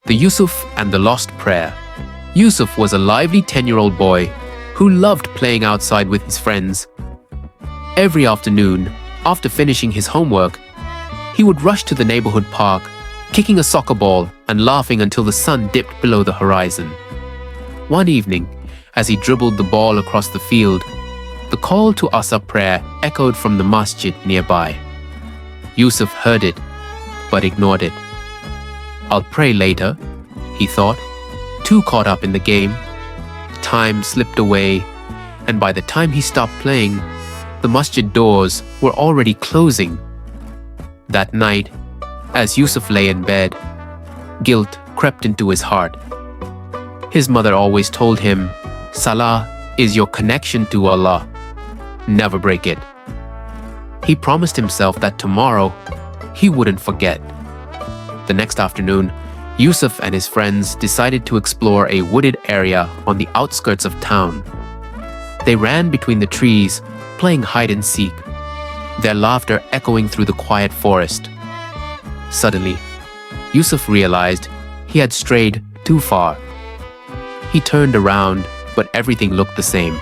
The Yousaf and the Lost Prayer. Yousaf was a lively 10-year-old boy who loved playing outside with his friends. Every afternoon, after finishing his homework, he would rush to the neighborhood park, kicking a soccer ball and laughing until the sun dipped below the horizon. One evening, as he dribbled the ball across the field, the call to Asr prayer echoed from the masjid nearby. Yousaf heard it, but ignored it. "I'll pray later," he thought, too caught up in the game. Time slipped away, and by the time he stopped playing, the masjid doors were already closing. That night, as Yousaf lay in bed, guilt crept into his heart. His mother always told him, "Salah is your connection to Allah. Never break it." He promised himself that tomorrow he wouldn't forget. The next afternoon, Yousaf and his friends decided to explore a wooded area on the outskirts of town. They ran between the trees, playing hide and seek, their laughter echoing through the quiet forest. Suddenly, Yousaf realized he had strayed too far. He turned around, but everything looked the same.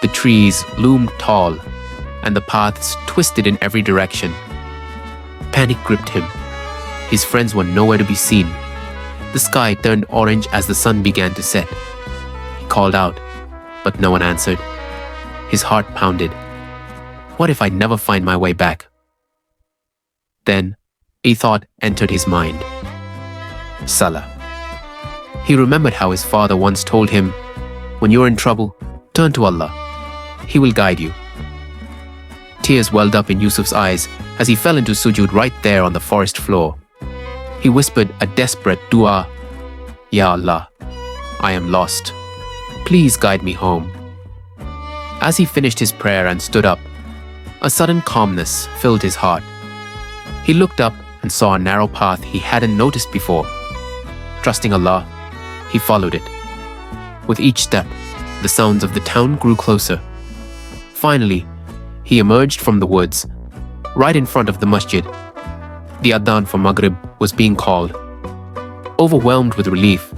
The trees loomed tall, and the paths twisted in every direction. Panic gripped him. His friends were nowhere to be seen. The sky turned orange as the sun began to set. He called out, but no one answered. His heart pounded. What if I never find my way back? Then, a thought entered his mind. Salah. He remembered how his father once told him, "When you're in trouble, turn to Allah. He will guide you." Tears welled up in Yousaf's eyes as he fell into sujud right there on the forest floor. He whispered a desperate dua, "Ya Allah, I am lost. Please guide me home." As he finished his prayer and stood up, a sudden calmness filled his heart. He looked up and saw a narrow path he hadn't noticed before. Trusting Allah, he followed it. With each step, the sounds of the town grew closer. Finally, he emerged from the woods, right in front of the masjid. The adhan for Maghrib was being called. Overwhelmed with relief,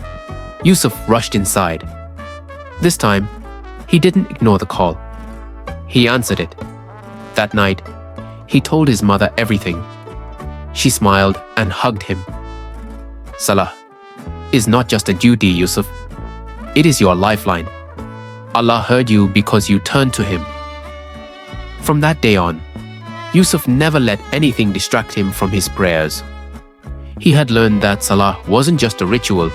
Yousaf rushed inside. This time, he didn't ignore the call. He answered it. That night, he told his mother everything. She smiled and hugged him. Salah is not just a duty, Yousaf. It is your lifeline. Allah heard you because you turned to Him. From that day on, Yousaf never let anything distract him from his prayers. He had learned that Salah wasn't just a ritual.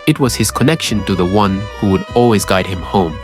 It was his connection to the one who would always guide him home.